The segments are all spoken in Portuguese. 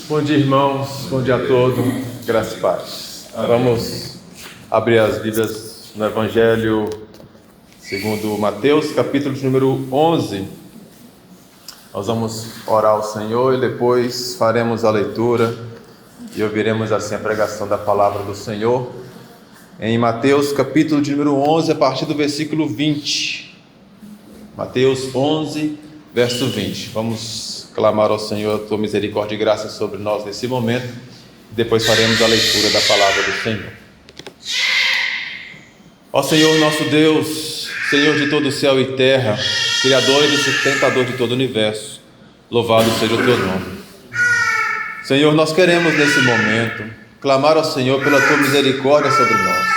Bom dia, irmãos. Bom dia a todos. Graças e paz. Vamos abrir as Bíblias no Evangelho segundo Mateus, capítulo de número 11. Nós vamos orar ao Senhor e depois faremos a leitura e ouviremos assim a pregação da palavra do Senhor em Mateus, capítulo de número 11, a partir do versículo 20. Mateus 11, verso 20. Vamos clamar ao Senhor a tua misericórdia e graça sobre nós nesse momento. Depois faremos a leitura da palavra do Senhor. Ó Senhor nosso Deus, Senhor de todo o céu e terra, Criador e sustentador de todo o universo, louvado seja o teu nome. Senhor, nós queremos nesse momento clamar ao Senhor pela tua misericórdia sobre nós,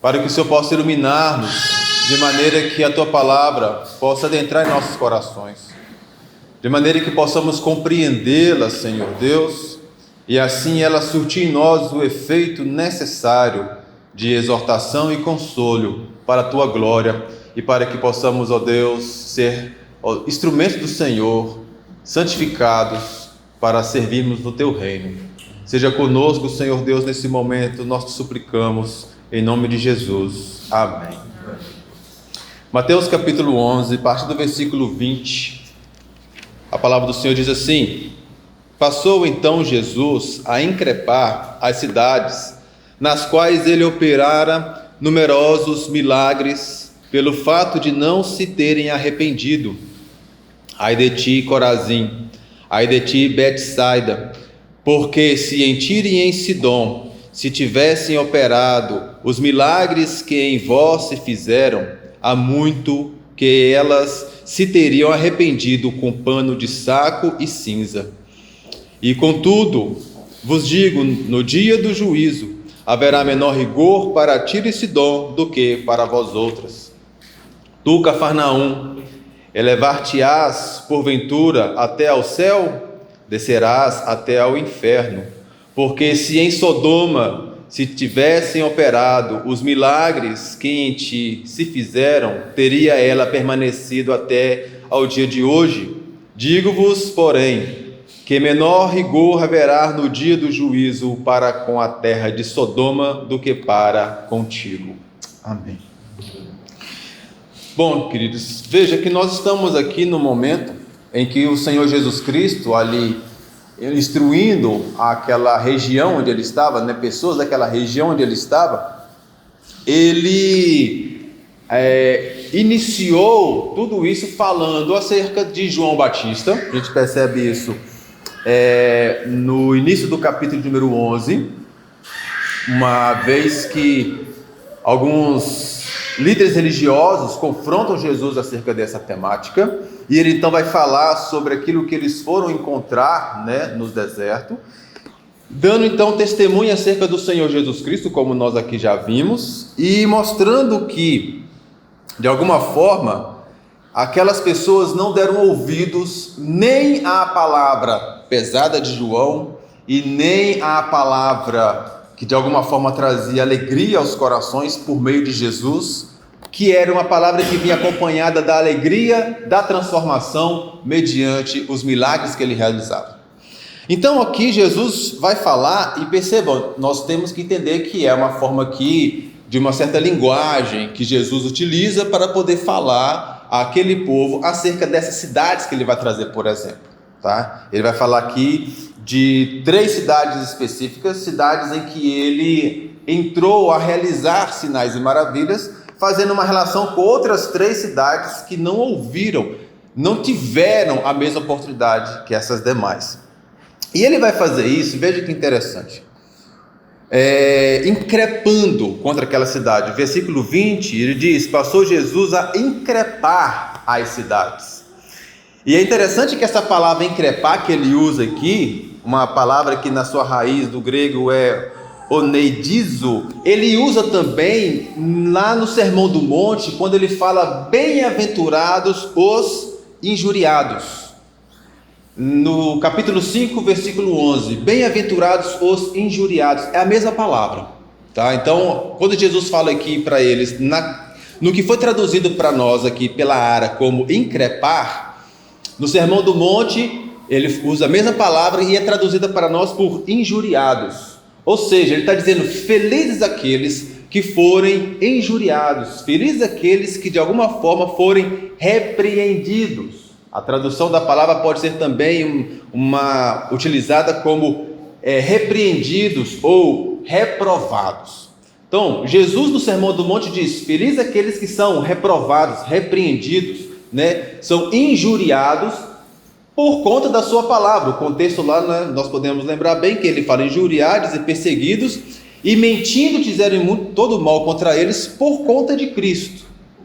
para que o Senhor possa iluminar-nos de maneira que a tua palavra possa adentrar em nossos corações, de maneira que possamos compreendê-la, Senhor Deus, e assim ela surtir em nós o efeito necessário de exortação e consolo para a tua glória, e para que possamos, ó Deus, ser instrumentos do Senhor, santificados para servirmos no teu reino. Seja conosco, Senhor Deus, nesse momento, nós te suplicamos, em nome de Jesus. Amém. Mateus capítulo 11, a partir do versículo 20, a palavra do Senhor diz assim: Passou então Jesus a increpar as cidades, nas quais ele operara numerosos milagres, pelo fato de não se terem arrependido. Ai de ti, Corazim! Ai de ti, Betsaida! Porque se em Tiro e em Sidom se tivessem operado os milagres que em vós se fizeram, há muito que elas se teriam arrependido com pano de saco e cinza. E contudo, vos digo, no dia do juízo, haverá menor rigor para Tiro e Sidom do que para vós outras. Tu, Cafarnaum, elevar-te-ás porventura até ao céu? Descerás até ao inferno. Porque se em Sodoma se tivessem operado os milagres que em ti se fizeram, teria ela permanecido até ao dia de hoje. Digo-vos, porém, que menor rigor haverá no dia do juízo para com a terra de Sodoma do que para contigo. Amém. Bom, queridos, veja que nós estamos aqui no momento em que o Senhor Jesus Cristo, ali instruindo aquela região onde ele estava, pessoas daquela região onde ele estava, ele iniciou tudo isso falando acerca de João Batista. A gente percebe isso no início do capítulo número 11, uma vez que alguns líderes religiosos confrontam Jesus acerca dessa temática, e ele então vai falar sobre aquilo que eles foram encontrar, no deserto, dando então testemunho acerca do Senhor Jesus Cristo, como nós aqui já vimos, e mostrando que, de alguma forma, aquelas pessoas não deram ouvidos nem à palavra pesada de João, e nem à palavra que de alguma forma trazia alegria aos corações por meio de Jesus, que era uma palavra que vinha acompanhada da alegria, da transformação, mediante os milagres que ele realizava. Então aqui Jesus vai falar, e percebam, nós temos que entender que é uma forma aqui, de uma certa linguagem, que Jesus utiliza para poder falar àquele povo acerca dessas cidades que ele vai trazer, por exemplo. Tá? Ele vai falar aqui de 3 cidades específicas, cidades em que ele entrou a realizar sinais e maravilhas, fazendo uma relação com outras 3 cidades que não ouviram, não tiveram a mesma oportunidade que essas demais. E ele vai fazer isso, veja que interessante, increpando contra aquela cidade. Versículo 20, ele diz: Passou Jesus a increpar as cidades. E é interessante que essa palavra increpar que ele usa aqui, uma palavra que na sua raiz do grego é oneidizo, ele usa também lá no Sermão do Monte, quando ele fala bem-aventurados os injuriados. No capítulo 5, versículo 11, bem-aventurados os injuriados, é a mesma palavra, tá? Então, quando Jesus fala aqui para eles, no que foi traduzido para nós aqui pela Ara como increpar, no Sermão do Monte, ele usa a mesma palavra e é traduzida para nós por injuriados. Ou seja, ele está dizendo: felizes aqueles que forem injuriados, felizes aqueles que de alguma forma forem repreendidos. A tradução da palavra pode ser também utilizada como repreendidos ou reprovados. Então, Jesus no Sermão do Monte diz: felizes aqueles que são reprovados, repreendidos, são injuriados por conta da sua palavra. O contexto lá, nós podemos lembrar bem que ele fala: injuriados e perseguidos, e mentindo dizerem todo mal contra eles por conta de Cristo,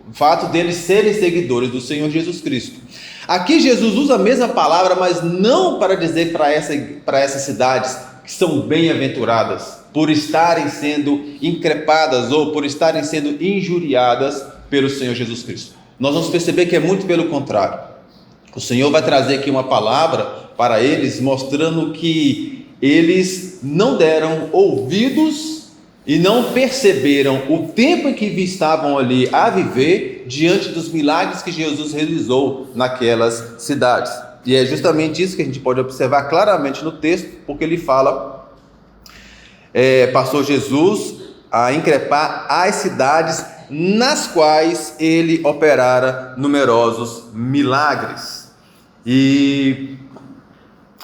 o fato deles serem seguidores do Senhor Jesus Cristo. Aqui Jesus usa a mesma palavra, mas não para dizer para essas cidades que são bem-aventuradas por estarem sendo increpadas ou por estarem sendo injuriadas pelo Senhor Jesus Cristo. Nós vamos perceber que é muito pelo contrário. O Senhor vai trazer aqui uma palavra para eles, mostrando que eles não deram ouvidos e não perceberam o tempo em que estavam ali a viver diante dos milagres que Jesus realizou naquelas cidades. E é justamente isso que a gente pode observar claramente no texto, porque ele fala, passou Jesus a increpar as cidades nas quais ele operara numerosos milagres. E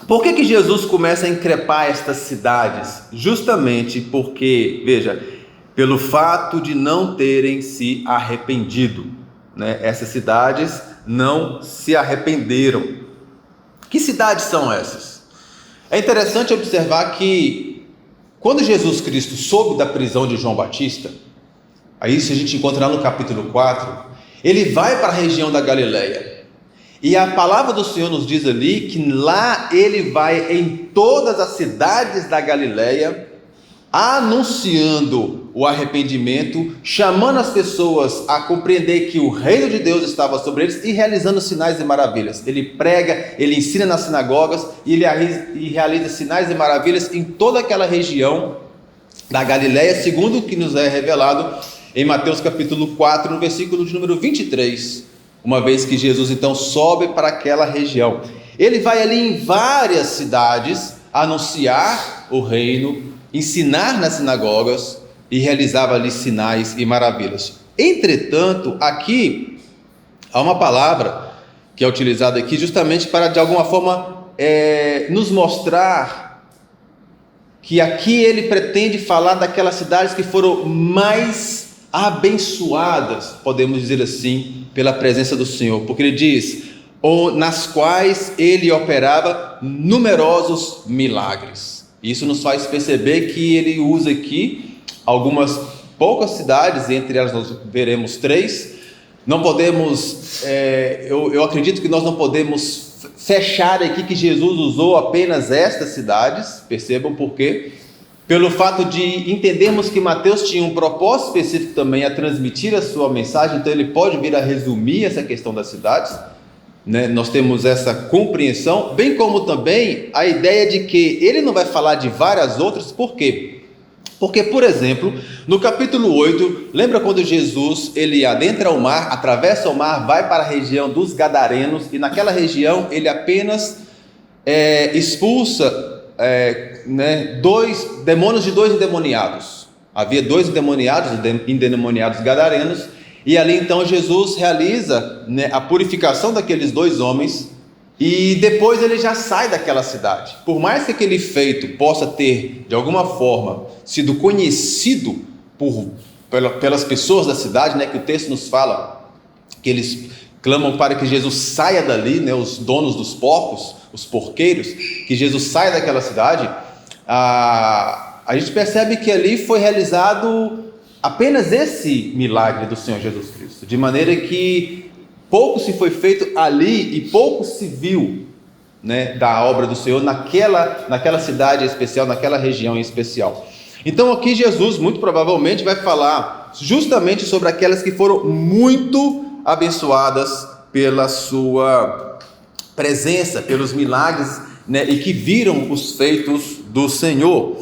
por que Jesus começa a increpar estas cidades? Justamente porque, veja, pelo fato de não terem se arrependido, essas cidades não se arrependeram. Que cidades são essas? É interessante observar que quando Jesus Cristo soube da prisão de João Batista, aí isso a gente encontra lá no capítulo 4, ele vai para a região da Galileia. E a palavra do Senhor nos diz ali que lá ele vai em todas as cidades da Galileia, anunciando o arrependimento, chamando as pessoas a compreender que o reino de Deus estava sobre eles e realizando sinais e maravilhas. Ele prega, ele ensina nas sinagogas e ele realiza sinais e maravilhas em toda aquela região da Galileia, segundo o que nos é revelado em Mateus capítulo 4, no versículo de número 23. Uma vez que Jesus então sobe para aquela região, ele vai ali em várias cidades anunciar o reino, ensinar nas sinagogas e realizava ali sinais e maravilhas. Entretanto, aqui há uma palavra que é utilizada aqui justamente para de alguma forma nos mostrar que aqui ele pretende falar daquelas cidades que foram mais abençoadas, podemos dizer assim, pela presença do Senhor, porque ele diz, nas quais ele operava numerosos milagres. Isso nos faz perceber que ele usa aqui algumas poucas cidades, entre elas nós veremos 3. Não podemos, eu acredito que nós não podemos fechar aqui que Jesus usou apenas estas cidades, percebam por quê? Pelo fato de entendermos que Mateus tinha um propósito específico também a transmitir a sua mensagem, então ele pode vir a resumir essa questão das cidades, nós temos essa compreensão, bem como também a ideia de que ele não vai falar de várias outras. Por quê? Porque, por exemplo, no capítulo 8, lembra quando Jesus ele adentra o mar, atravessa o mar, vai para a região dos Gadarenos, e naquela região ele apenas expulsa demônios de 2 endemoniados. Havia 2 endemoniados gadarenos, e ali então Jesus realiza a purificação daqueles 2 homens, e depois ele já sai daquela cidade. Por mais que aquele feito possa ter de alguma forma sido conhecido pelas pessoas da cidade, que o texto nos fala que eles clamam para que Jesus saia dali, os donos dos porcos, os porqueiros, que Jesus saia daquela cidade, a gente percebe que ali foi realizado apenas esse milagre do Senhor Jesus Cristo, de maneira que pouco se foi feito ali e pouco se viu da obra do Senhor naquela cidade especial, naquela região em especial. Então aqui Jesus muito provavelmente vai falar justamente sobre aquelas que foram muito abençoadas pela sua presença, pelos milagres, e que viram os feitos do Senhor.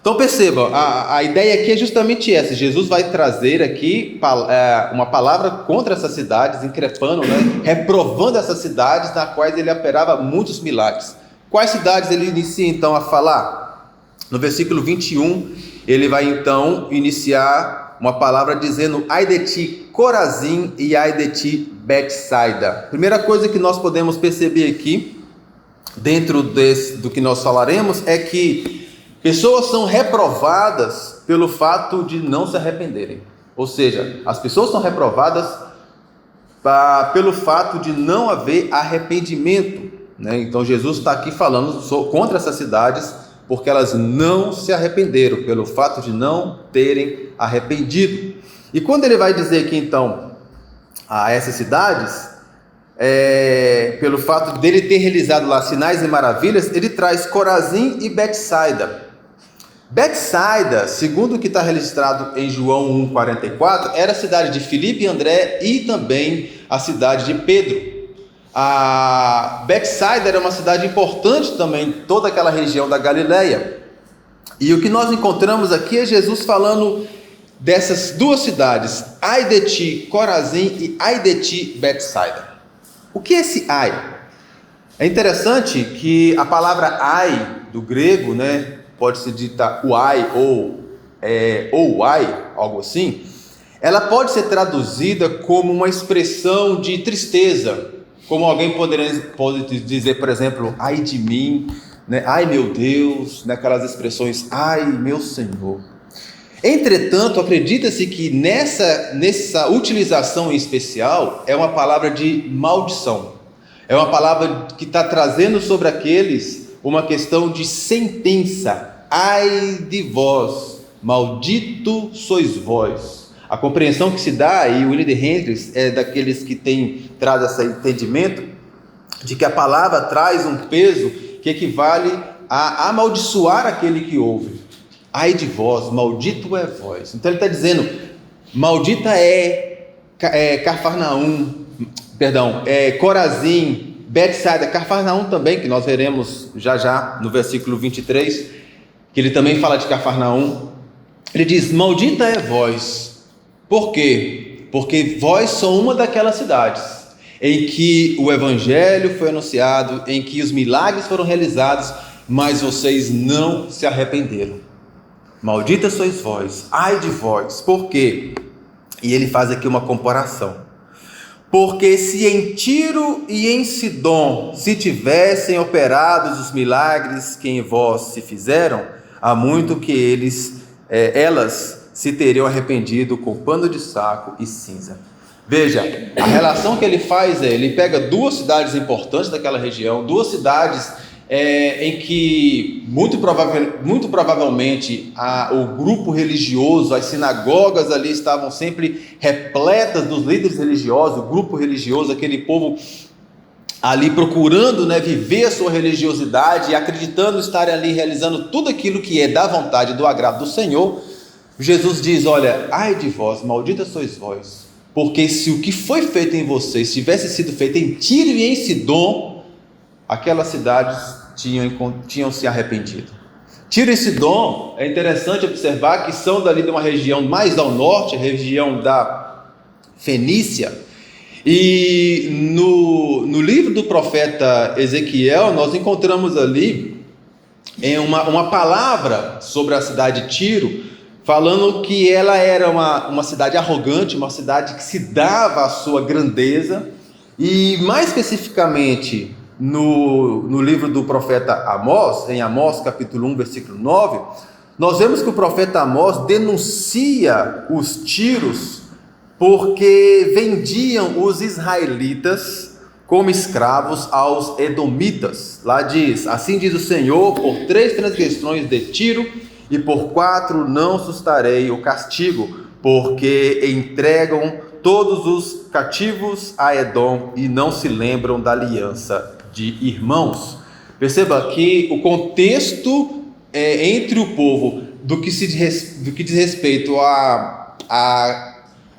Então perceba, a ideia aqui é justamente essa. Jesus vai trazer aqui uma palavra contra essas cidades, increpando, né, reprovando essas cidades nas quais ele operava muitos milagres. Quais cidades ele inicia então a falar? No versículo 21, ele vai então iniciar uma palavra dizendo: ai de ti, Corazim, e ai de ti, Betsaida. Primeira coisa que nós podemos perceber aqui, dentro do que nós falaremos, é que pessoas são reprovadas pelo fato de não se arrependerem. Ou seja, as pessoas são reprovadas pelo fato de não haver arrependimento, né? Então Jesus está aqui falando contra essas cidades, porque elas não se arrependeram, pelo fato de não terem arrependido. E quando ele vai dizer aqui então a essas cidades, pelo fato dele ter realizado lá sinais e maravilhas, ele traz Corazim e Betsaida. Betsaida, segundo o que está registrado em João 1,44, era a cidade de Filipe e André e também a cidade de Pedro. A Betsaida era uma cidade importante também em toda aquela região da Galileia. E o que nós encontramos aqui é Jesus falando dessas duas cidades: ai de ti, Corazim, e ai de ti, Betsaida. O que é esse ai? É interessante que a palavra ai do grego, né, pode-se ditar o ai ou ai, algo assim, ela pode ser traduzida como uma expressão de tristeza, como alguém pode dizer, por exemplo, ai de mim, né? Ai meu Deus, naquelas expressões, ai meu Senhor. Entretanto, acredita-se que nessa utilização em especial é uma palavra de maldição, é uma palavra que está trazendo sobre aqueles uma questão de sentença. Ai de vós, maldito sois vós. A compreensão que se dá, e o William Hendricks é daqueles que traz esse entendimento, de que a palavra traz um peso que equivale a amaldiçoar aquele que ouve. Ai de vós, maldito é vós. Então ele está dizendo, maldita é Cafarnaum, Corazim, Betsaida, Cafarnaum também, que nós veremos já no versículo 23, que ele também fala de Cafarnaum. Ele diz, maldita é vós. Por quê? Porque vós são uma daquelas cidades em que o evangelho foi anunciado, em que os milagres foram realizados, mas vocês não se arrependeram. Maldita sois vós, ai de vós. Por quê? E ele faz aqui uma comparação. Porque se em Tiro e em Sidom se tivessem operados os milagres que em vós se fizeram, há muito que elas se teriam arrependido com pano de saco e cinza. Veja, a relação que ele faz ele pega duas cidades importantes daquela região, duas cidades em que muito provavelmente o grupo religioso, as sinagogas ali estavam sempre repletas dos líderes religiosos, o grupo religioso, aquele povo ali procurando, né, viver a sua religiosidade e acreditando estar ali realizando tudo aquilo que é da vontade, do agrado do Senhor. Jesus diz, olha, ai de vós, maldita sois vós, porque se o que foi feito em vocês tivesse sido feito em Tiro e em Sidom, aquelas cidades tinham se arrependido. Tiro e Sidom, é interessante observar que são dali de uma região mais ao norte, a região da Fenícia. E no livro do profeta Ezequiel, nós encontramos ali uma palavra sobre a cidade de Tiro, falando que ela era uma cidade arrogante, uma cidade que se dava a sua grandeza. E mais especificamente no livro do profeta Amós, em Amós capítulo 1, versículo 9, nós vemos que o profeta Amós denuncia os tíros porque vendiam os israelitas como escravos aos edomitas. Lá diz, assim diz o Senhor, por 3 transgressões de Tiro e por 4 não sustarei o castigo, porque entregam todos os cativos a Edom e não se lembram da aliança de irmãos. Perceba que o contexto entre o povo do que diz respeito à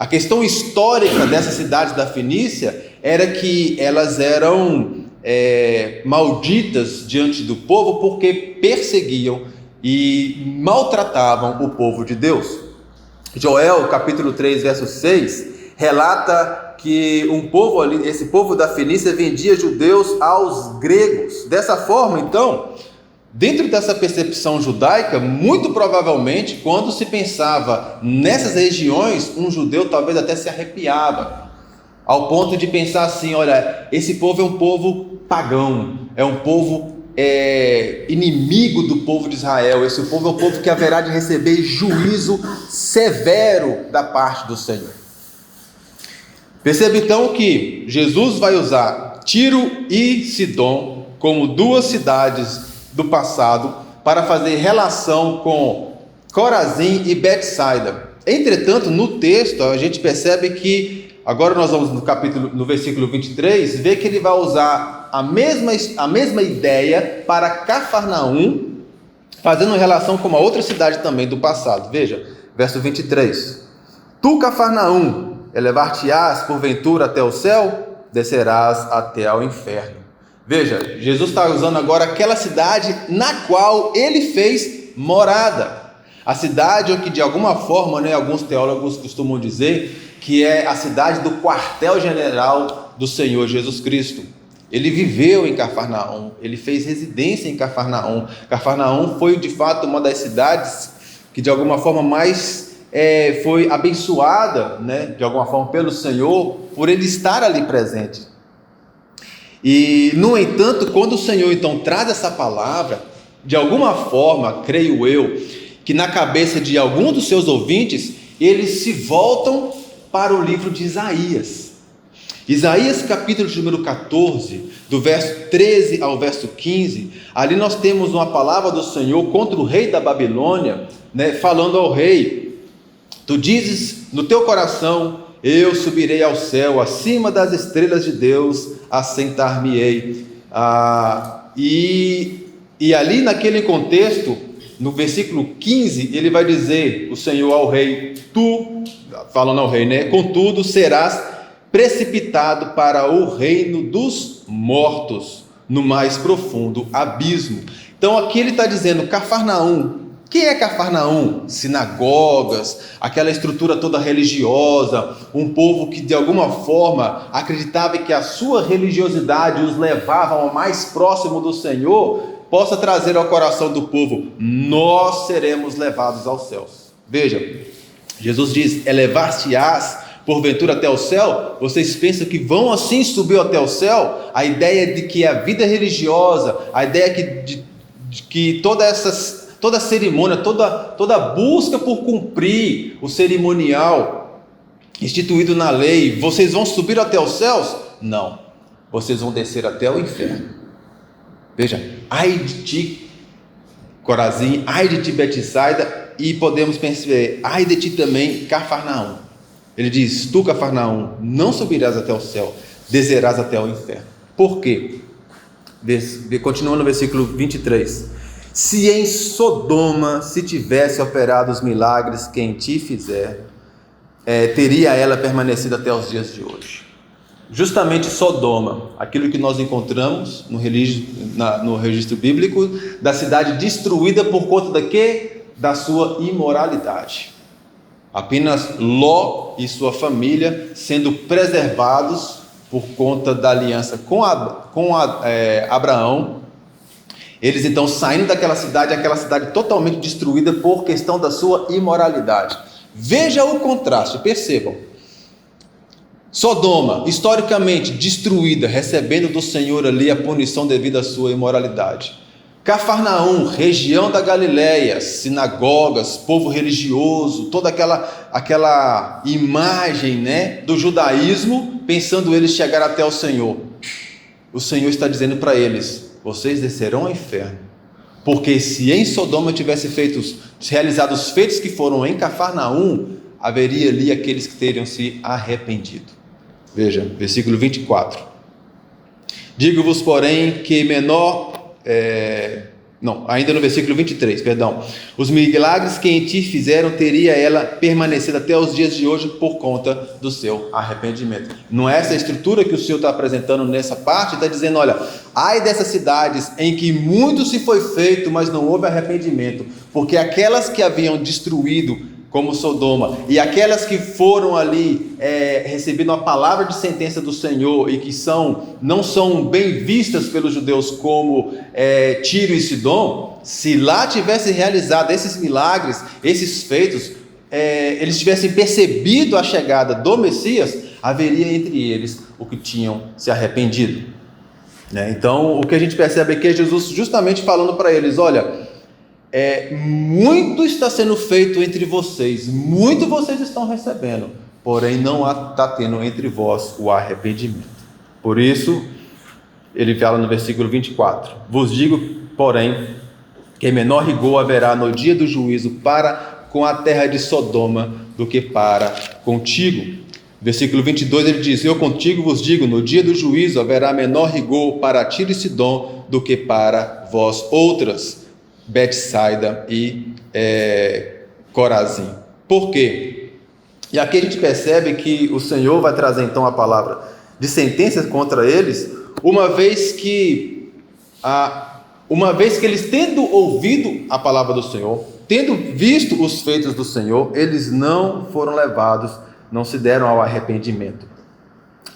questão histórica dessas cidades da Fenícia era que elas eram malditas diante do povo porque perseguiam e maltratavam o povo de Deus. Joel, capítulo 3, verso 6, relata que esse povo da Fenícia vendia judeus aos gregos. Dessa forma, então, dentro dessa percepção judaica, muito provavelmente, quando se pensava nessas regiões, um judeu talvez até se arrepiava, ao ponto de pensar assim: olha, esse povo é um povo pagão, é um povo inimigo do povo de Israel, esse povo é um povo que haverá de receber juízo severo da parte do Senhor. Perceba então que Jesus vai usar Tiro e Sidom como duas cidades do passado para fazer relação com Corazim e Betsaida. Entretanto, no texto a gente percebe que, agora nós vamos no versículo 23, ver que ele vai usar a mesma ideia para Cafarnaum, fazendo relação com uma outra cidade também do passado. Veja, verso 23: Tu, Cafarnaum, elevar-te-ás porventura até o céu, descerás até ao inferno. Veja, Jesus está usando agora aquela cidade na qual ele fez morada. A cidade que de alguma forma, alguns teólogos costumam dizer que é a cidade do quartel-general do Senhor Jesus Cristo. Ele viveu em Cafarnaum, ele fez residência em Cafarnaum. Cafarnaum foi de fato uma das cidades que de alguma forma mais foi abençoada, de alguma forma pelo Senhor, por ele estar ali presente. E no entanto, quando o Senhor então traz essa palavra, de alguma forma, creio eu, que na cabeça de alguns dos seus ouvintes, eles se voltam para o livro de Isaías. Isaías capítulo de número 14, do verso 13 ao verso 15, ali nós temos uma palavra do Senhor contra o rei da Babilônia, falando ao rei: Tu dizes no teu coração: eu subirei ao céu, acima das estrelas de Deus, assentar-me-ei. E ali naquele contexto, no versículo 15, ele vai dizer, o Senhor ao rei: Tu, falando ao rei, contudo serás precipitado para o reino dos mortos, no mais profundo abismo. Então aqui ele está dizendo: Cafarnaum. Quem é Cafarnaum? Sinagogas, aquela estrutura toda religiosa, um povo que de alguma forma acreditava que a sua religiosidade os levava ao mais próximo do Senhor, possa trazer ao coração do povo: nós seremos levados aos céus. Veja, Jesus diz: elevar-te-ás porventura até o céu? Vocês pensam que vão assim subir até o céu? A ideia de que a vida religiosa, a ideia de que toda cerimônia, toda busca por cumprir o cerimonial instituído na lei, vocês vão subir até os céus? Não, vocês vão descer até o inferno. Veja, ai de ti, Corazim, ai de ti, Betsaida, e podemos pensar: ai de ti também, Cafarnaum. Ele diz: Tu, Cafarnaum, não subirás até o céu, descerás até o inferno. Por quê? Continua no versículo 23. Se em Sodoma se tivesse operado os milagres que em ti fizer, teria ela permanecido até os dias de hoje. Justamente Sodoma, aquilo que nós encontramos no registro bíblico, da cidade destruída por conta da quê? Da sua imoralidade. Apenas Ló e sua família sendo preservados por conta da aliança com Abraão. Eles então saindo daquela cidade, aquela cidade totalmente destruída por questão da sua imoralidade. Veja o contraste, percebam. Sodoma, historicamente destruída, recebendo do Senhor ali a punição devido à sua imoralidade. Cafarnaum, região da Galileia, sinagogas, povo religioso, toda aquela imagem, do judaísmo, pensando eles chegar até o Senhor. O Senhor está dizendo para eles: vocês descerão ao inferno, porque se em Sodoma tivesse realizado os feitos que foram em Cafarnaum, haveria ali aqueles que teriam se arrependido. Veja, versículo 24: Digo-vos, porém, que menor Não, ainda no versículo 23, perdão. Os milagres que em ti fizeram, teria ela permanecido até os dias de hoje por conta do seu arrependimento. Não é essa a estrutura que o Senhor está apresentando nessa parte? Está dizendo, olha, ai dessas cidades em que muito se foi feito, mas não houve arrependimento, porque aquelas que haviam destruído, como Sodoma, e aquelas que foram ali recebendo a palavra de sentença do Senhor e que não são bem vistas pelos judeus como Tiro e Sidom, se lá tivessem realizado esses milagres, esses feitos, eles tivessem percebido a chegada do Messias, haveria entre eles o que tinham se arrependido. Então, o que a gente percebe aqui é Jesus justamente falando para eles, olha, muito está sendo feito entre vocês, muito vocês estão recebendo, porém não está tendo entre vós o arrependimento. Por isso, ele fala no versículo 24, vos digo, porém, que menor rigor haverá no dia do juízo para com a terra de Sodoma do que para contigo. Versículo 22 ele diz, eu contigo vos digo, no dia do juízo haverá menor rigor para Tiro e Sidom do que para vós outras, Betsaida e Corazim. Por quê? E aqui a gente percebe que o Senhor vai trazer então a palavra de sentença contra eles, uma vez que eles, tendo ouvido a palavra do Senhor, tendo visto os feitos do Senhor, eles não foram levados, não se deram ao arrependimento.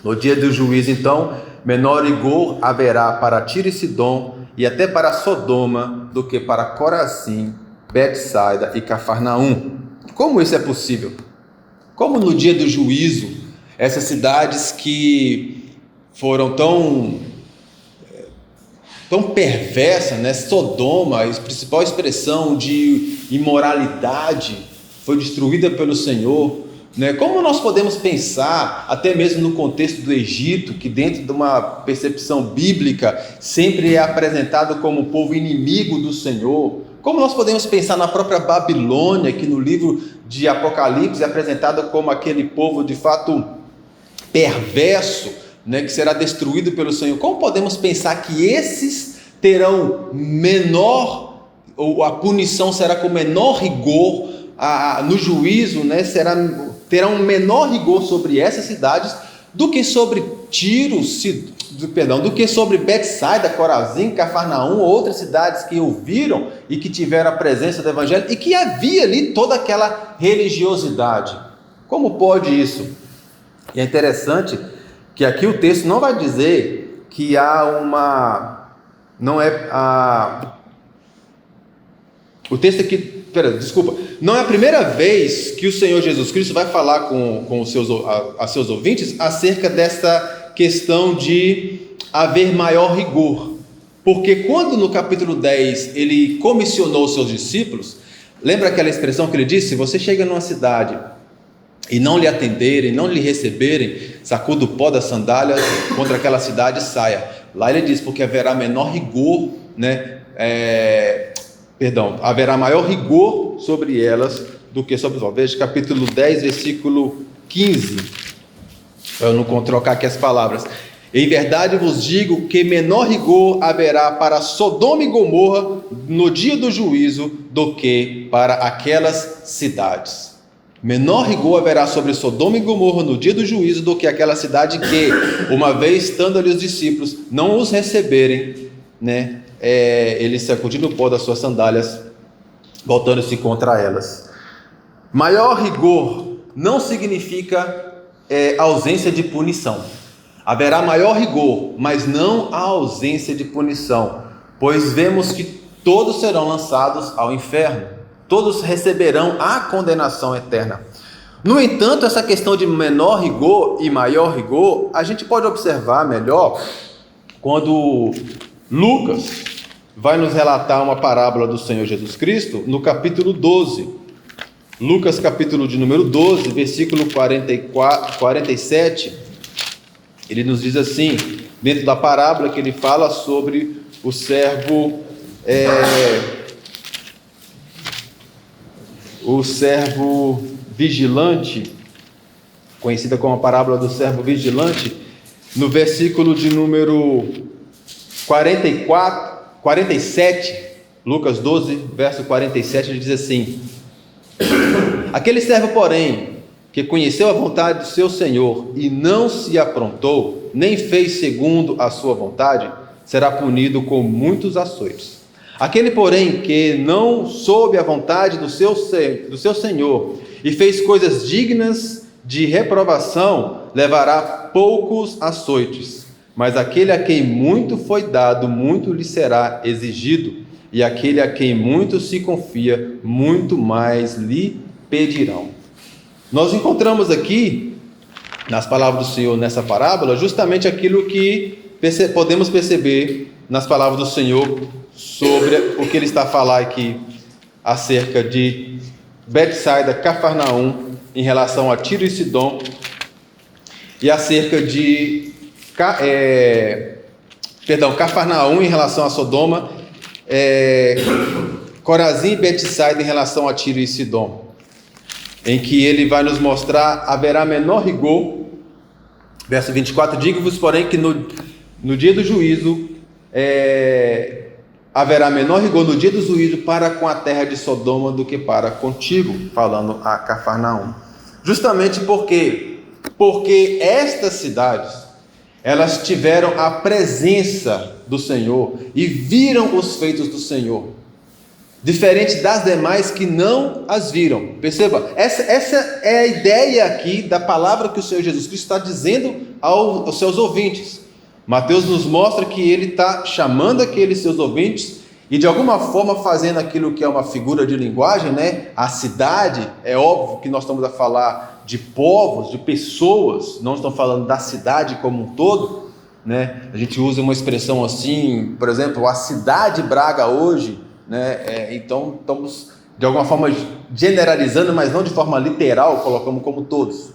No dia do juízo, então, menor rigor haverá para Tiro e Sidom e até para Sodoma do que para Corazim, Betsaida e Cafarnaum. Como isso é possível? Como no dia do juízo, essas cidades que foram tão perversas, Sodoma, a principal expressão de imoralidade, foi destruída pelo Senhor. Como nós podemos pensar, até mesmo no contexto do Egito, que dentro de uma percepção bíblica sempre é apresentado como o povo inimigo do Senhor, como nós podemos pensar na própria Babilônia, que no livro de Apocalipse é apresentado como aquele povo de fato perverso, que será destruído pelo Senhor? Como podemos pensar que esses terão menor, ou a punição será com menor rigor no juízo, terá um menor rigor sobre essas cidades do que sobre do que sobre Betsaida, Corazim, Cafarnaum, outras cidades que ouviram e que tiveram a presença do Evangelho e que havia ali toda aquela religiosidade. Como pode isso? E é interessante que aqui o texto não vai dizer que não é a primeira vez que o Senhor Jesus Cristo vai falar a seus ouvintes acerca dessa questão de haver maior rigor. Porque quando no capítulo 10 ele comissionou os seus discípulos, lembra aquela expressão que ele disse? Se você chega numa cidade e não lhe atenderem, não lhe receberem, sacuda o pó das sandálias contra aquela cidade e saia. Lá ele diz, porque haverá menor rigor, haverá maior rigor sobre elas do que sobre os. Veja capítulo 10, versículo 15. Eu não vou trocar aqui as palavras. Em verdade vos digo que menor rigor haverá para Sodoma e Gomorra no dia do juízo do que para aquelas cidades. Menor rigor haverá sobre Sodoma e Gomorra no dia do juízo do que aquela cidade que, uma vez estando ali os discípulos, não os receberem, eles sacudindo o pó das suas sandálias, voltando-se contra elas. Maior rigor não significa ausência de punição. Haverá maior rigor, mas não a ausência de punição, pois vemos que todos serão lançados ao inferno, todos receberão a condenação eterna. No entanto, essa questão de menor rigor e maior rigor, a gente pode observar melhor quando Lucas vai nos relatar uma parábola do Senhor Jesus Cristo no capítulo 12. Lucas capítulo de número 12, versículo 47, ele nos diz assim, dentro da parábola que ele fala sobre o servo vigilante, conhecida como a parábola do servo vigilante, no versículo de número 47, Lucas 12, verso 47, ele diz assim: aquele servo, porém, que conheceu a vontade do seu senhor e não se aprontou, nem fez segundo a sua vontade, será punido com muitos açoites. Aquele, porém, que não soube a vontade do seu senhor e fez coisas dignas de reprovação, levará poucos açoites. Mas aquele a quem muito foi dado, muito lhe será exigido, e aquele a quem muito se confia, muito mais lhe pedirão. Nós encontramos aqui, nas palavras do Senhor, nessa parábola, justamente aquilo que podemos perceber nas palavras do Senhor sobre o que ele está a falar aqui acerca de Betsaida, Cafarnaum, em relação a Tiro e Sidom, e acerca de Cafarnaum em relação a Sodoma, Corazim e Betsaida em relação a Tiro e Sidom, em que ele vai nos mostrar: haverá menor rigor. Verso 24: digo-vos, porém, que no dia do juízo haverá menor rigor no dia do juízo para com a terra de Sodoma do que para contigo, falando a Cafarnaum. Justamente porque estas cidades, elas tiveram a presença do Senhor e viram os feitos do Senhor, diferente das demais que não as viram. Perceba, essa é a ideia aqui da palavra que o Senhor Jesus Cristo está dizendo aos seus ouvintes. Mateus nos mostra que ele está chamando aqueles seus ouvintes e de alguma forma fazendo aquilo que é uma figura de linguagem, né? A cidade, é óbvio que nós estamos a falar de povos, de pessoas, não estamos falando da cidade como um todo, né? A gente usa uma expressão assim, por exemplo, a cidade Braga hoje, né? Então estamos de alguma forma generalizando, mas não de forma literal, colocamos como todos.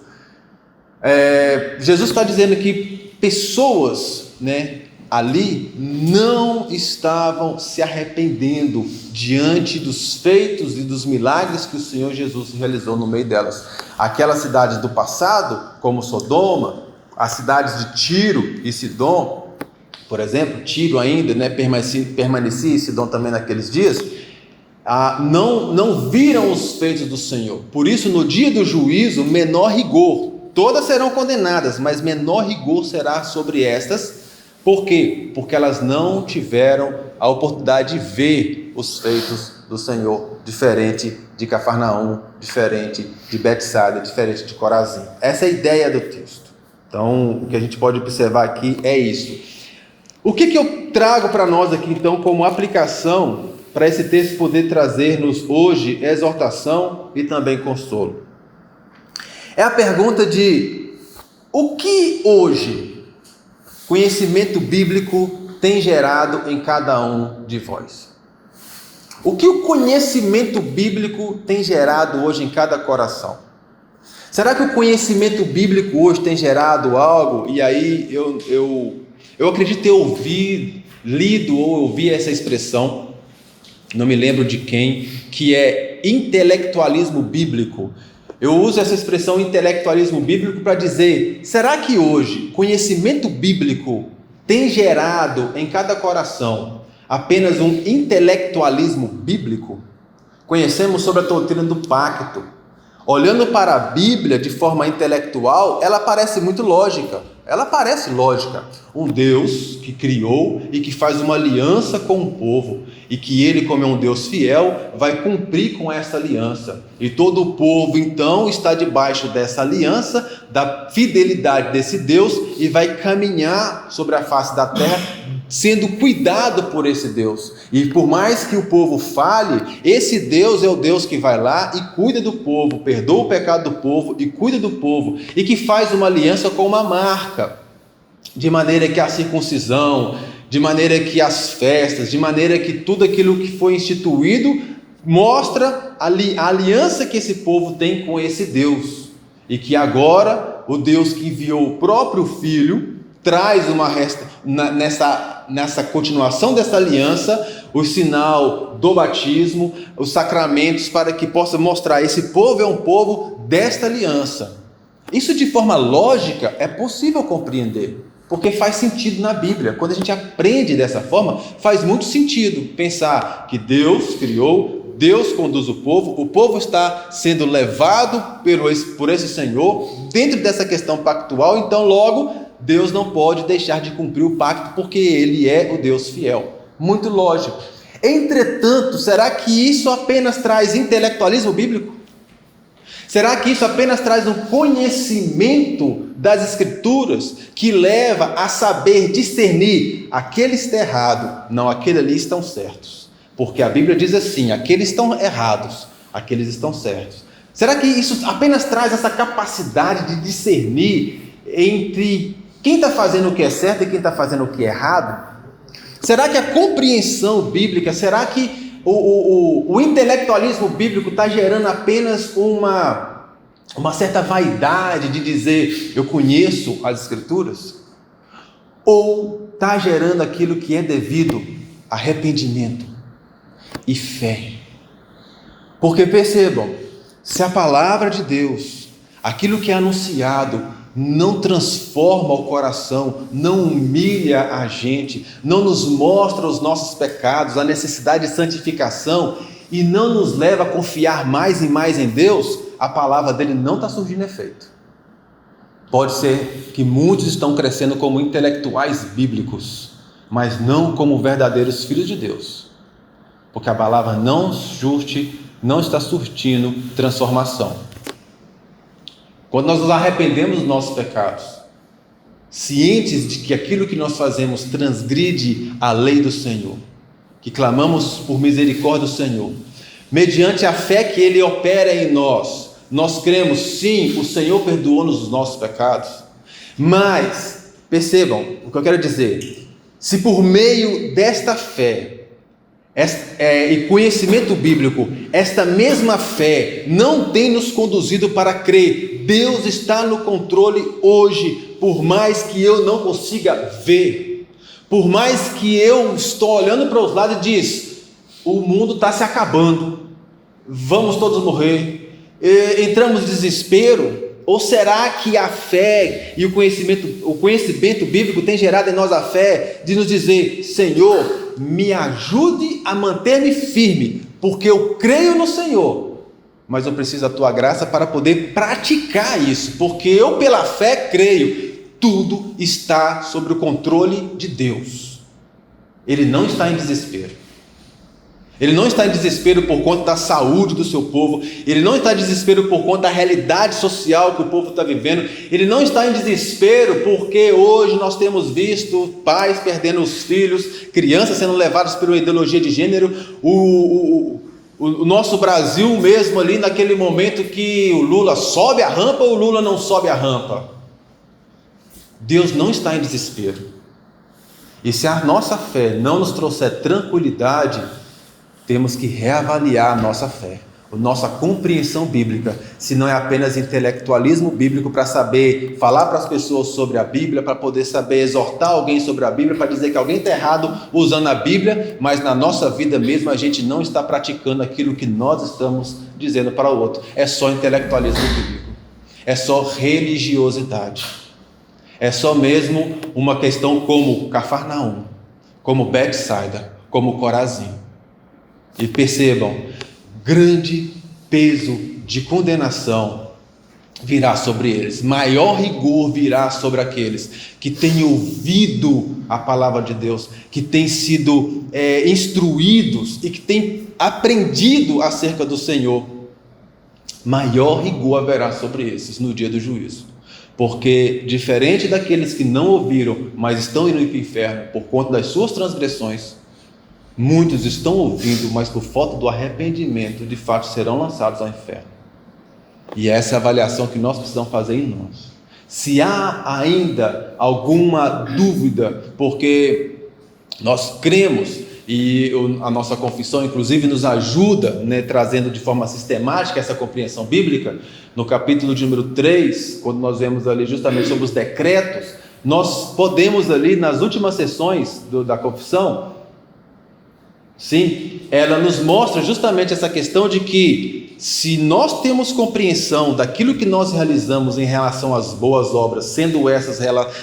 Jesus está dizendo que pessoas, né, ali não estavam se arrependendo diante dos feitos e dos milagres que o Senhor Jesus realizou no meio delas. Aquelas cidades do passado, como Sodoma, as cidades de Tiro e Sidom, por exemplo, Tiro ainda, né, permanecia, e Sidom também naqueles dias, não viram os feitos do Senhor. Por isso, no dia do juízo, menor rigor. Todas serão condenadas, mas menor rigor será sobre estas. Por quê? Porque elas não tiveram a oportunidade de ver os feitos do Senhor, diferente de Cafarnaum, diferente de Betsaida, diferente de Corazim. Essa é a ideia do texto. Então, o que a gente pode observar aqui é isso. O que eu trago para nós aqui, então, como aplicação para esse texto poder trazer-nos hoje exortação e também consolo? É a pergunta de: o que hoje conhecimento bíblico tem gerado em cada um de vós? O que o conhecimento bíblico tem gerado hoje em cada coração? Será que o conhecimento bíblico hoje tem gerado algo? E aí eu acredito ter lido ou ouvi essa expressão, não me lembro de quem, que é intelectualismo bíblico. Eu uso essa expressão intelectualismo bíblico para dizer: será que hoje conhecimento bíblico tem gerado em cada coração apenas um intelectualismo bíblico? Conhecemos sobre a doutrina do pacto. Olhando para a Bíblia de forma intelectual, ela parece muito lógica. Ela parece lógica. Um Deus que criou e que faz uma aliança com o povo, e que ele, como é um Deus fiel, vai cumprir com essa aliança. E todo o povo, então, está debaixo dessa aliança, da fidelidade desse Deus, e vai caminhar sobre a face da terra, sendo cuidado por esse Deus. E por mais que o povo falhe, esse Deus é o Deus que vai lá e cuida do povo, perdoa o pecado do povo e cuida do povo, e que faz uma aliança com uma marca, de maneira que a circuncisão, de maneira que as festas, de maneira que tudo aquilo que foi instituído mostra a aliança que esse povo tem com esse Deus, e que agora o Deus que enviou o próprio Filho traz nessa continuação dessa aliança o sinal do batismo, os sacramentos, para que possa mostrar: esse povo é um povo desta aliança. Isso de forma lógica é possível compreender. porque faz sentido na Bíblia. Quando a gente aprende dessa forma, faz muito sentido pensar que Deus criou, Deus conduz o povo está sendo levado por esse Senhor dentro dessa questão pactual, então logo Deus não pode deixar de cumprir o pacto, porque Ele é o Deus fiel. Muito lógico. Entretanto, será que isso apenas traz intelectualismo bíblico? Será que isso apenas traz um conhecimento das Escrituras que leva a saber discernir: aquele está errado, não, aquele ali estão certos? Porque a Bíblia diz assim: aqueles estão errados, aqueles estão certos. Será que isso apenas traz essa capacidade de discernir entre quem está fazendo o que é certo e quem está fazendo o que é errado? Será que a compreensão bíblica, será que o intelectualismo bíblico está gerando apenas uma certa vaidade de dizer: eu conheço as Escrituras? Ou está gerando aquilo que é devido: arrependimento e fé? Porque percebam, se a palavra de Deus, aquilo que é anunciado, não transforma o coração, não humilha a gente, não nos mostra os nossos pecados, a necessidade de santificação, e não nos leva a confiar mais e mais em Deus, a palavra dele não está surgindo efeito. Pode ser que muitos estão crescendo como intelectuais bíblicos, mas não como verdadeiros filhos de Deus, porque a palavra não está surtindo transformação. Quando nós nos arrependemos dos nossos pecados, cientes de que aquilo que nós fazemos transgride a lei do Senhor, que clamamos por misericórdia do Senhor, mediante a fé que Ele opera em nós, nós cremos: sim, o Senhor perdoou-nos os nossos pecados. Mas, percebam o que eu quero dizer: se por meio desta fé e conhecimento bíblico, esta mesma fé não tem nos conduzido para crer, Deus está no controle hoje, por mais que eu não consiga ver, por mais que eu estou olhando para os lados e diz: o mundo está se acabando, vamos todos morrer, entramos em desespero. Ou será que a fé e o conhecimento bíblico tem gerado em nós a fé de nos dizer: Senhor, me ajude a manter-me firme, porque eu creio no Senhor, mas eu preciso da Tua graça para poder praticar isso, porque eu pela fé creio, tudo está sob o controle de Deus. Ele não está em desespero. Ele não está em desespero por conta da saúde do seu povo. Ele não está em desespero por conta da realidade social que o povo está vivendo. Ele não está em desespero porque hoje nós temos visto pais perdendo os filhos, crianças sendo levadas por uma ideologia de gênero. O nosso Brasil mesmo ali naquele momento que o Lula sobe a rampa ou o Lula não sobe a rampa. Deus não está em desespero. E se a nossa fé não nos trouxer tranquilidade, temos que reavaliar a nossa fé, a nossa compreensão bíblica, se não é apenas intelectualismo bíblico para saber falar para as pessoas sobre a Bíblia, para poder saber exortar alguém sobre a Bíblia, para dizer que alguém está errado usando a Bíblia, mas na nossa vida mesmo a gente não está praticando aquilo que nós estamos dizendo para o outro. É só intelectualismo bíblico, é só religiosidade, é só mesmo uma questão como Cafarnaum, como Betsaida, como Corazim. E percebam, grande peso de condenação virá sobre eles, maior rigor virá sobre aqueles que têm ouvido a palavra de Deus, que têm sido instruídos e que têm aprendido acerca do Senhor. Maior rigor haverá sobre esses no dia do juízo, porque diferente daqueles que não ouviram, mas estão indo para o inferno por conta das suas transgressões, muitos estão ouvindo, mas por falta do arrependimento, de fato serão lançados ao inferno. E essa é a avaliação que nós precisamos fazer em nós. Se há ainda alguma dúvida, porque nós cremos, e a nossa confissão inclusive nos ajuda, trazendo de forma sistemática essa compreensão bíblica, no capítulo de número 3, quando nós vemos ali justamente sobre os decretos, nós podemos ali nas últimas sessões da confissão, sim, ela nos mostra justamente essa questão de que se nós temos compreensão daquilo que nós realizamos em relação às boas obras, sendo essas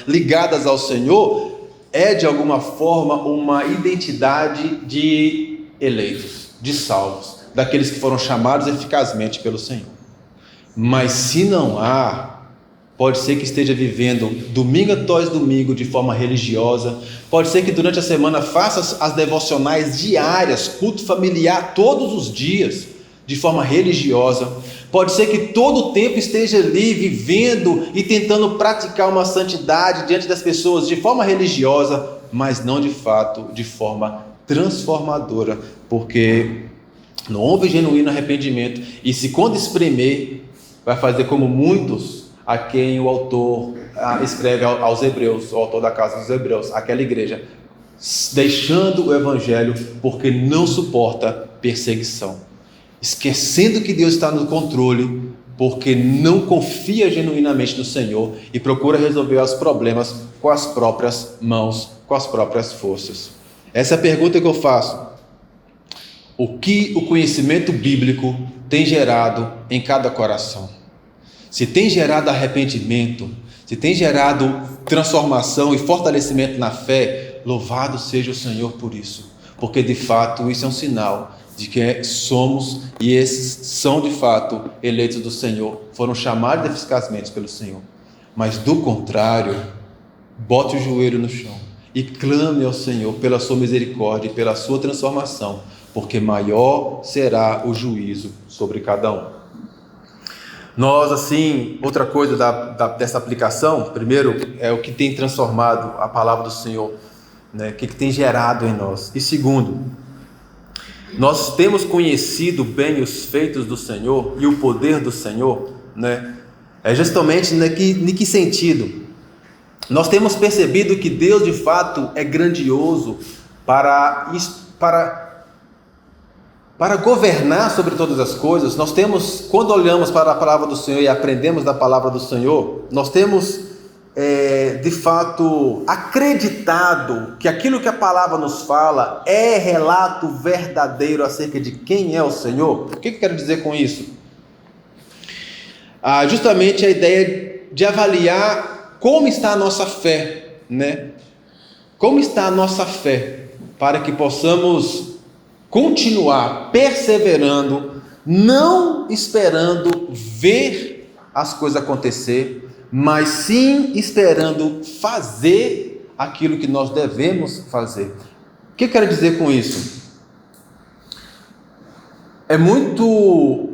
ligadas ao Senhor, é de alguma forma uma identidade de eleitos, de salvos, daqueles que foram chamados eficazmente pelo Senhor. Mas se não há, pode ser que esteja vivendo domingo após domingo de forma religiosa, pode ser que durante a semana faça as devocionais diárias, culto familiar todos os dias, de forma religiosa, pode ser que todo o tempo esteja ali vivendo e tentando praticar uma santidade diante das pessoas de forma religiosa, mas não de fato de forma transformadora, porque não houve genuíno arrependimento, e se quando espremer, vai fazer como muitos a quem o autor escreve aos Hebreus, o autor da casa dos Hebreus, aquela igreja, deixando o evangelho porque não suporta perseguição, esquecendo que Deus está no controle, porque não confia genuinamente no Senhor e procura resolver os problemas com as próprias mãos, com as próprias forças. Essa é a pergunta que eu faço: o que o conhecimento bíblico tem gerado em cada coração? Se tem gerado arrependimento, se tem gerado transformação e fortalecimento na fé, louvado seja o Senhor por isso, porque de fato isso é um sinal de que somos, e esses são de fato eleitos do Senhor, foram chamados eficazmente pelo Senhor. Mas do contrário, bote o joelho no chão e clame ao Senhor pela sua misericórdia e pela sua transformação, porque maior será o juízo sobre cada um. Nós, assim, outra coisa dessa aplicação, primeiro, é o que tem transformado a palavra do Senhor, né? O que tem gerado em nós. E segundo, nós temos conhecido bem os feitos do Senhor e o poder do Senhor, né? É justamente em que sentido? Nós temos percebido que Deus de fato é grandioso para governar sobre todas as coisas. Nós temos, quando olhamos para a palavra do Senhor e aprendemos da palavra do Senhor, nós temos de fato acreditado que aquilo que a palavra nos fala é relato verdadeiro acerca de quem é o Senhor. O que eu quero dizer com isso? Justamente a ideia de avaliar como está a nossa fé, né? Como está a nossa fé, para que possamos continuar perseverando, não esperando ver as coisas acontecer, mas sim esperando fazer aquilo que nós devemos fazer. O que eu quero dizer com isso? É muito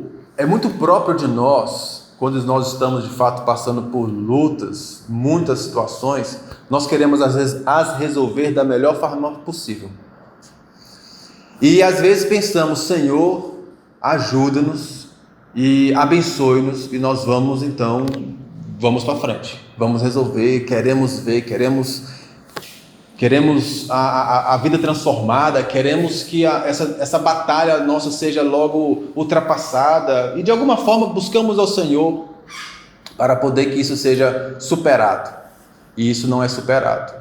próprio de nós, quando nós estamos de fato passando por lutas, muitas situações, nós queremos às vezes as resolver da melhor forma possível. E às vezes pensamos: Senhor, ajuda-nos e abençoe-nos, e nós vamos para frente, vamos resolver, queremos ver, queremos a vida transformada, queremos que essa batalha nossa seja logo ultrapassada, e de alguma forma buscamos ao Senhor para poder que isso seja superado, e isso não é superado,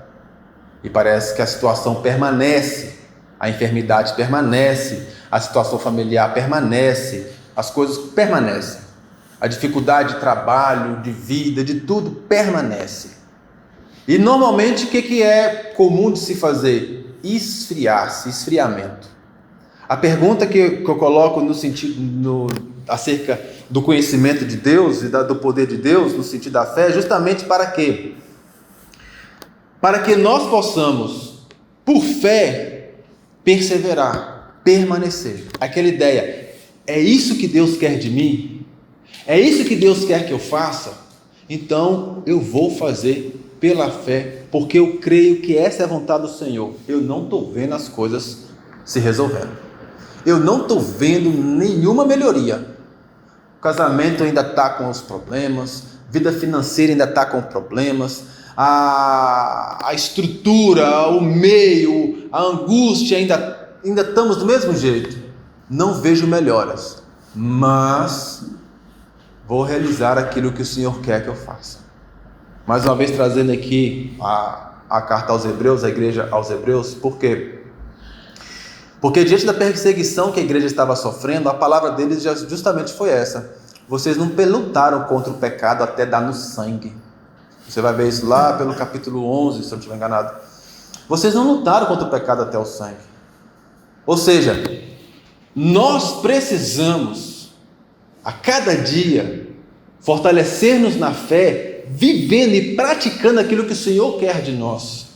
e parece que a situação permanece, a enfermidade permanece, a situação familiar permanece, as coisas permanecem, a dificuldade de trabalho, de vida, de tudo permanece. E normalmente o que é comum de se fazer? Esfriamento. A pergunta que eu coloco acerca do conhecimento de Deus e do poder de Deus, no sentido da fé, é justamente para quê? Para que nós possamos, por fé, perseverar, permanecer. Aquela ideia: é isso que Deus quer de mim? É isso que Deus quer que eu faça? Então eu vou fazer pela fé, porque eu creio que essa é a vontade do Senhor. Eu não estou vendo as coisas se resolvendo, eu não estou vendo nenhuma melhoria. O casamento ainda está com os problemas, vida financeira ainda está com problemas, a estrutura, o meio, a angústia, ainda estamos do mesmo jeito. Não vejo melhoras, mas vou realizar aquilo que o Senhor quer que eu faça. Mais uma vez trazendo aqui a carta aos Hebreus, a igreja aos Hebreus, porque Porque diante da perseguição que a igreja estava sofrendo, a palavra deles justamente foi essa: vocês não pelutaram contra o pecado até dar no sangue. Você vai ver isso lá pelo capítulo 11, se eu não estiver enganado. Vocês não lutaram contra o pecado até o sangue. Ou seja, nós precisamos a cada dia fortalecer-nos na fé, vivendo e praticando aquilo que o Senhor quer de nós.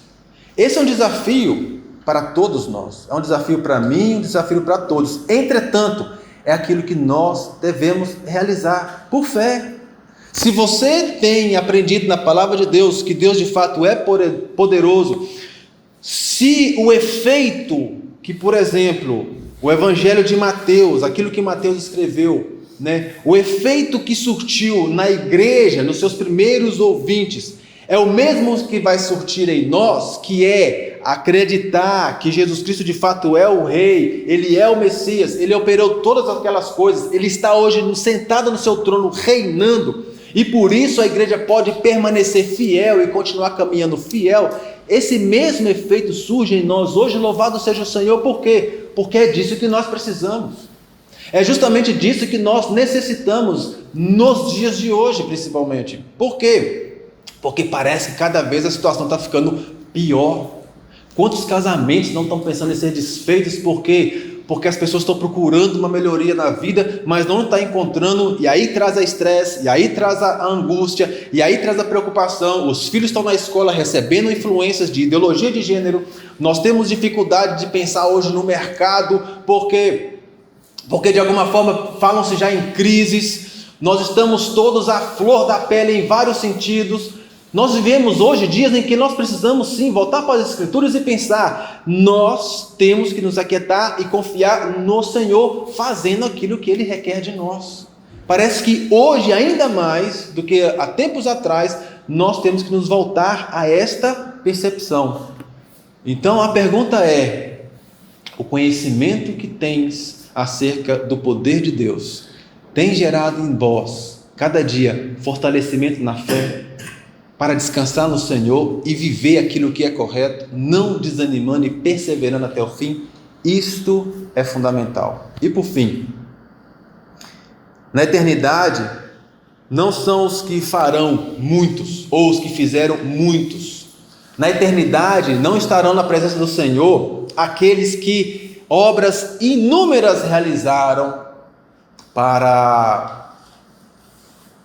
Esse é um desafio para todos nós, é um desafio para mim, um desafio para todos. Entretanto, é aquilo que nós devemos realizar por fé. Se você tem aprendido na palavra de Deus que Deus de fato é poderoso, se o efeito que, por exemplo, o Evangelho de Mateus, aquilo que Mateus escreveu, o efeito que surtiu na igreja, nos seus primeiros ouvintes, é o mesmo que vai surtir em nós, que é acreditar que Jesus Cristo de fato é o Rei, Ele é o Messias, Ele operou todas aquelas coisas, Ele está hoje sentado no seu trono reinando, e por isso a igreja pode permanecer fiel e continuar caminhando fiel. Esse mesmo efeito surge em nós hoje, louvado seja o Senhor. Por quê? Porque é disso que nós precisamos. É justamente disso que nós necessitamos nos dias de hoje, principalmente. Por quê? Porque parece que cada vez a situação está ficando pior. Quantos casamentos não estão pensando em ser desfeitos? Por quê? Porque as pessoas estão procurando uma melhoria na vida, mas não estão encontrando, e aí traz a estresse, e aí traz a angústia, e aí traz a preocupação. Os filhos estão na escola recebendo influências de ideologia de gênero. Nós temos dificuldade de pensar hoje no mercado, porque de alguma forma falam-se já em crises. Nós estamos todos à flor da pele em vários sentidos. Nós vivemos hoje dias em que nós precisamos sim voltar para as Escrituras e pensar: nós temos que nos aquietar e confiar no Senhor, fazendo aquilo que Ele requer de nós. Parece que hoje, ainda mais do que há tempos atrás, nós temos que nos voltar a esta percepção. Então a pergunta é: o conhecimento que tens acerca do poder de Deus tem gerado em vós, cada dia, fortalecimento na fé, para descansar no Senhor e viver aquilo que é correto, não desanimando e perseverando até o fim? Isto é fundamental. E por fim, na eternidade, não são os que farão muitos, ou os que fizeram muitos. Na eternidade, não estarão na presença do Senhor aqueles que obras inúmeras realizaram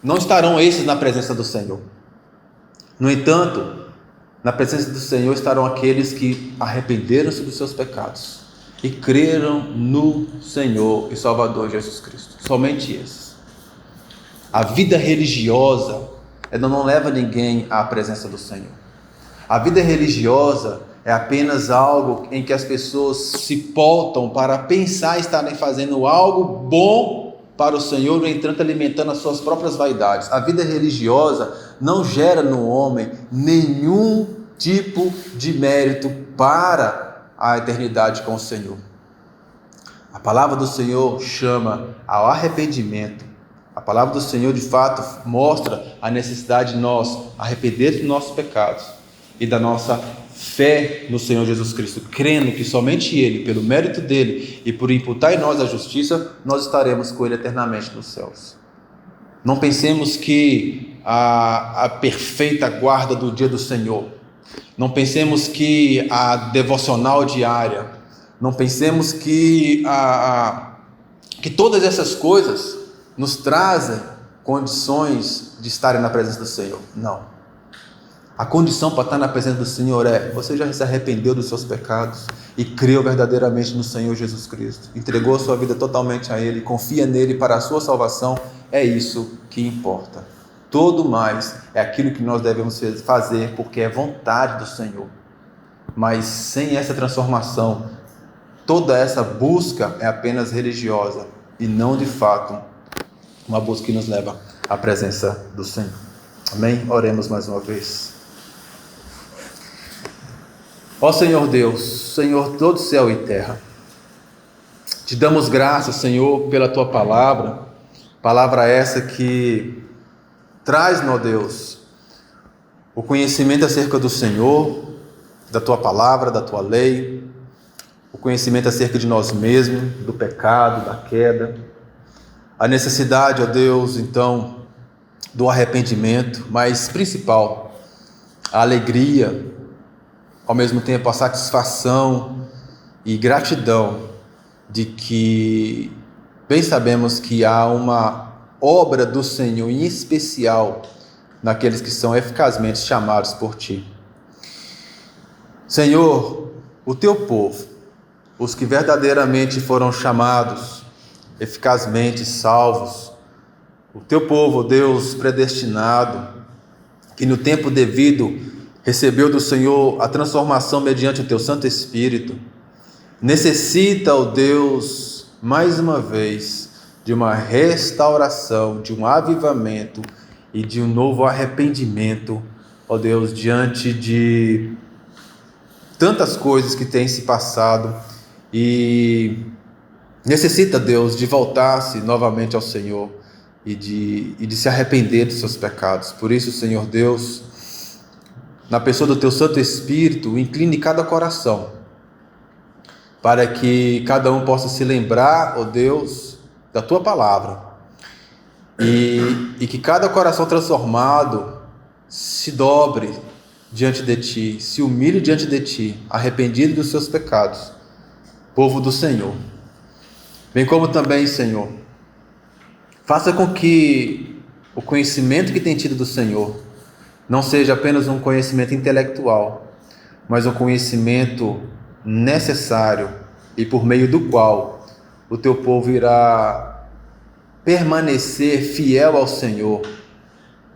não estarão esses na presença do Senhor. No entanto, na presença do Senhor estarão aqueles que arrependeram-se dos seus pecados e creram no Senhor e Salvador Jesus Cristo. Somente esses. A vida religiosa, ela não leva ninguém à presença do Senhor. A vida religiosa é apenas algo em que as pessoas se pautam para pensar estarem fazendo algo bom para o Senhor, no entanto alimentando as suas próprias vaidades. A vida religiosa não gera no homem nenhum tipo de mérito para a eternidade com o Senhor. A palavra do Senhor chama ao arrependimento. A palavra do Senhor de fato mostra a necessidade de nós arrependermos dos nossos pecados e da nossa fé no Senhor Jesus Cristo, crendo que somente Ele, pelo mérito dEle e por imputar em nós a justiça, nós estaremos com Ele eternamente nos céus. Não pensemos que a perfeita guarda do dia do Senhor, não pensemos que a devocional diária, não pensemos que todas essas coisas nos trazem condições de estarem na presença do Senhor. Não. A condição para estar na presença do Senhor é: você já se arrependeu dos seus pecados e creu verdadeiramente no Senhor Jesus Cristo, entregou a sua vida totalmente a Ele, confia nele para a sua salvação. É isso que importa. Todo mais é aquilo que nós devemos fazer porque é vontade do Senhor. Mas sem essa transformação, toda essa busca é apenas religiosa e não de fato uma busca que nos leva à presença do Senhor. Amém? Oremos mais uma vez. Ó Senhor Deus, Senhor todo céu e terra, te damos graças, Senhor, pela Tua palavra essa que traz, meu Deus, o conhecimento acerca do Senhor, da Tua palavra, da Tua lei, o conhecimento acerca de nós mesmos, do pecado, da queda, a necessidade, ó Deus, então, do arrependimento, mas principal, a alegria, ao mesmo tempo a satisfação e gratidão de que bem sabemos que há uma obra do Senhor em especial naqueles que são eficazmente chamados por Ti. Senhor, o Teu povo, os que verdadeiramente foram chamados, eficazmente salvos, o Teu povo, Deus predestinado, que no tempo devido recebeu do Senhor a transformação mediante o Teu Santo Espírito, necessita, ó Deus, mais uma vez, de uma restauração, de um avivamento e de um novo arrependimento, ó Deus, diante de tantas coisas que têm se passado, e necessita, Deus, de voltar-se novamente ao Senhor e de se arrepender dos seus pecados. Por isso, Senhor Deus, na pessoa do Teu Santo Espírito, incline cada coração, para que cada um possa se lembrar, ó Deus, da Tua palavra, e que cada coração transformado se dobre diante de Ti, se humilhe diante de Ti, arrependido dos seus pecados, povo do Senhor. Bem como também, Senhor, faça com que o conhecimento que tem tido do Senhor não seja apenas um conhecimento intelectual, mas um conhecimento necessário e por meio do qual o Teu povo irá permanecer fiel ao Senhor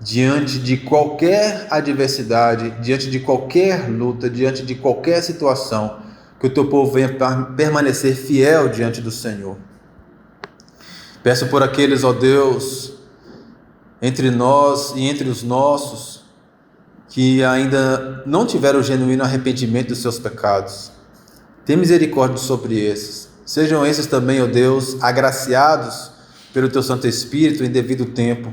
diante de qualquer adversidade, diante de qualquer luta, diante de qualquer situação, que o Teu povo venha permanecer fiel diante do Senhor. Peço por aqueles, ó Deus, entre nós e entre os nossos, que ainda não tiveram o genuíno arrependimento dos seus pecados. Tem misericórdia sobre esses. Sejam esses também, ó Deus, agraciados pelo Teu Santo Espírito em devido tempo,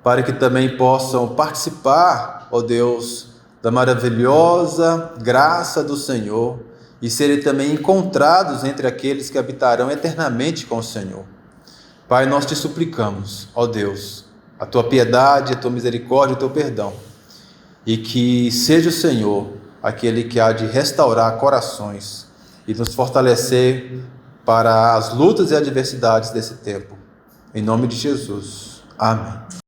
para que também possam participar, ó Deus, da maravilhosa graça do Senhor e serem também encontrados entre aqueles que habitarão eternamente com o Senhor. Pai, nós Te suplicamos, ó Deus, a Tua piedade, a Tua misericórdia, o Teu perdão, e que seja o Senhor aquele que há de restaurar corações e nos fortalecer para as lutas e adversidades desse tempo. Em nome de Jesus. Amém.